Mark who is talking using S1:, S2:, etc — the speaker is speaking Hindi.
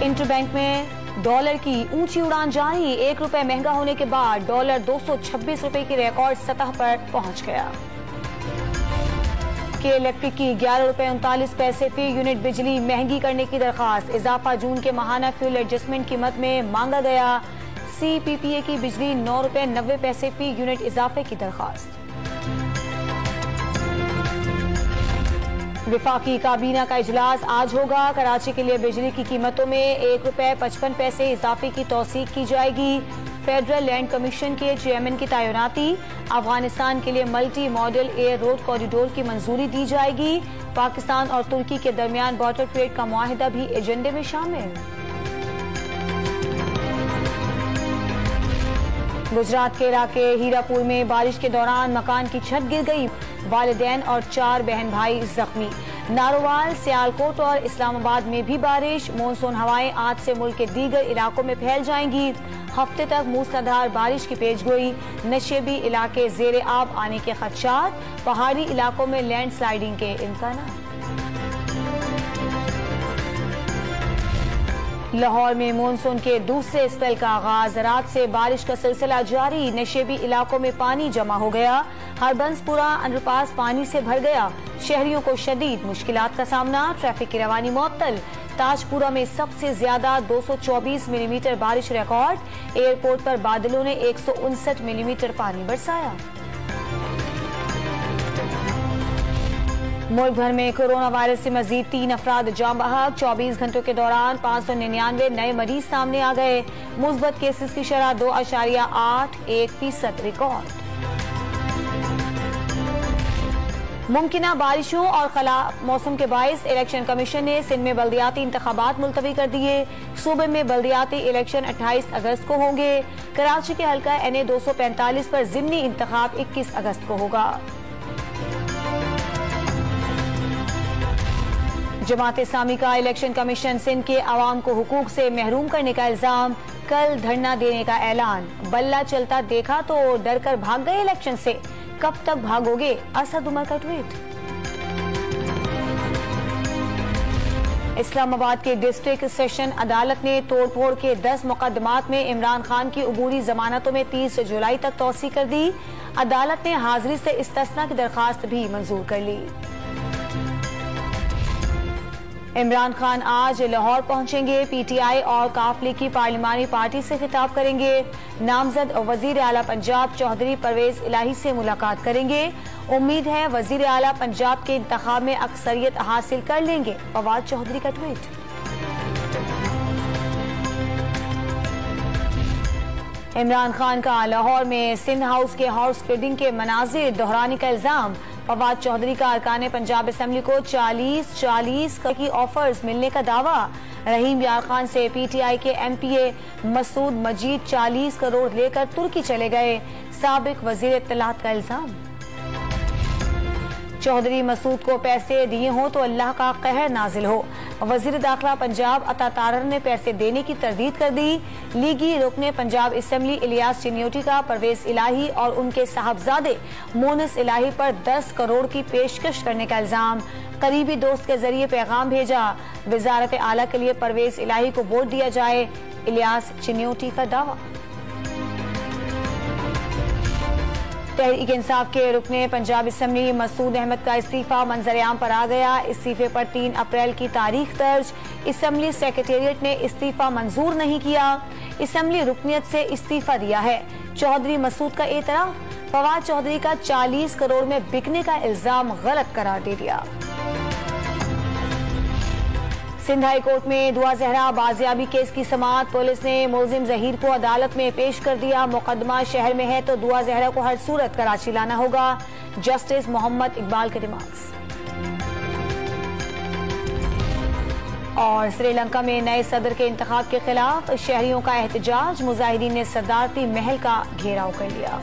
S1: इंटरबैंक में डॉलर की ऊंची उड़ान जारी। 1 रुपए महंगा होने के बाद डॉलर 226 रुपए की रिकॉर्ड सतह पर पहुंच गया। के इलेक्ट्रिक की 11 रुपए 39 पैसे फी यूनिट बिजली महंगी करने की दरखास्त। इजाफा जून के माहाना फ्यूल एडजस्टमेंट कीमत में मांगा गया। CPPA की बिजली 9 रुपए 90 पैसे फी यूनिट इजाफे की दरखास्त। विफाकी काबीना का इजलास आज होगा। कराची के लिए बिजली की कीमतों में 1 रुपए 55 पैसे इजाफे की तौसीक की जाएगी। फेडरल लैंड कमीशन के चेयरमैन की तैनाती। अफगानिस्तान के लिए multi modal air road corridor की मंजूरी दी जाएगी। पाकिस्तान और तुर्की के दरमियान वाटर ट्रेड का मुआहिदा भी एजेंडे में शामिल। गुजरात के इलाके हीरापुर में बारिश के दौरान मकान की छत गिर गई। वालिदैन और 4 बहन भाई जख्मी। नारोवाल, सियालकोट और इस्लामाबाद में भी बारिश। मॉनसून हवाएं आज से मुल्क के दीगर इलाकों में फैल जाएंगी। हफ्ते तक मूसलाधार बारिश की पेशगोई। नशेबी इलाके जेर आब आने के खदशात। पहाड़ी इलाकों में लैंडस्लाइडिंग के इम्कान। लाहौर में मॉनसून के दूसरे स्पेल का आगाज। रात से बारिश का सिलसिला जारी। नशेबी इलाकों में पानी जमा हो गया। हरबंसपुरा अंडरपास पानी से भर गया। शहरियों को शदीद मुश्किलात का सामना। ट्रैफिक की रवानी मुअत्तल। ताजपुरा में सबसे ज्यादा 224 मिलीमीटर बारिश रिकॉर्ड। एयरपोर्ट पर बादलों ने 159 मिलीमीटर पानी बरसाया। मुल्क भर में कोरोना वायरस से मजीद 3 अफराद जान बहक। 24 घंटों के दौरान 599 नए मरीज सामने आ गए। मुस्बत केसेस की शरह 2.81% रिकॉर्ड। मुमकिना बारिशों और खराब मौसम के बायस इलेक्शन कमीशन ने सिंध में बल्दियाती इंतखाबात मुलतवी कर दिए। सूबे में बल्दियाती इलेक्शन 28 अगस्त को होंगे। कराची के हल्का NA 245 पर जिमनी इंतखाब 21 अगस्त को होगा। जमात इस्लामी का इलेक्शन कमीशन सिंध के अवाम को हुकूक से महरूम करने का इल्जाम। कल धरना देने का ऐलान। बल्ला चलता देखा तो डर कर भाग गए इलेक्शन से। कब तक भागोगे? असद उमर का ट्वीट। इस्लामाबाद के डिस्ट्रिक्ट सेशन अदालत ने तोड़फोड़ के 10 मुकदमात में इमरान खान की अबूरी जमानतों में 30 जुलाई तक तौसी कर दी। अदालत ने हाजिरी से इस्तिस्ना की दरखास्त भी मंजूर कर ली। इमरान खान आज लाहौर पहुंचेंगे। PTI और काफले की पार्लिमानी पार्टी से खिताब करेंगे। नामजद वजीर आला पंजाब चौधरी परवेज इलाही से मुलाकात करेंगे। उम्मीद है वजीर आला पंजाब के इंतखाब में अक्सरियत हासिल कर लेंगे। फवाद चौधरी का ट्वीट। इमरान खान का लाहौर में सिंध हाउस के हॉर्स ट्रेडिंग के मनाजिर दोहराने का इल्जाम। फवाद चौधरी का अरकान पंजाब असेंबली को 40 की ऑफर्स मिलने का दावा। रहीम यार खान से PTI के MPA मसूद मजीद 40 करोड़ लेकर तुर्की चले गए। साबिक वजीर इत्तलात का इल्जाम। चौधरी मसूद को पैसे दिए हो तो अल्लाह का कहर नाजिल हो। वजीर दाखिला पंजाब अता तारर ने पैसे देने की तरदीद कर दी। लीगी रुकने पंजाब असेंबली इलियास चिन्योटी का परवेज इलाही और उनके साहबजादे मोनस इलाही पर 10 करोड़ की पेशकश करने का इल्जाम। करीबी दोस्त के जरिए पैगाम भेजा। वजारत आला के लिए परवेज इलाही को वोट दिया जाए। इलियास चिन्योटी का दावा। तहरीक इंसाफ के रुकने पंजाब असेंबली मसूद अहमद का इस्तीफा मंजर आम पर आ गया। इस्तीफे पर 3 अप्रैल की तारीख दर्ज। असेंबली सेक्रेटेरिएट ने इस्तीफा मंजूर नहीं किया। असेंबली रुकनियत से इस्तीफा दिया है। चौधरी मसूद का एतराफ। फवाद चौधरी का 40 करोड़ में बिकने का इल्जाम गलत करार दे दिया। सिंध हाई कोर्ट में दुआ जहरा बाजियाबी केस की समाअत। पुलिस ने मुलजिम जहीर को अदालत में पेश कर दिया। मुकदमा शहर में है तो दुआ जहरा को हर सूरत कराची लाना होगा। जस्टिस मोहम्मद इकबाल के रिमार्क्स। और श्रीलंका में नए सदर के इंतखाब के खिलाफ शहरियों का एहतजाज। मुजाहिदीन ने सदारती महल का घेराव कर लिया।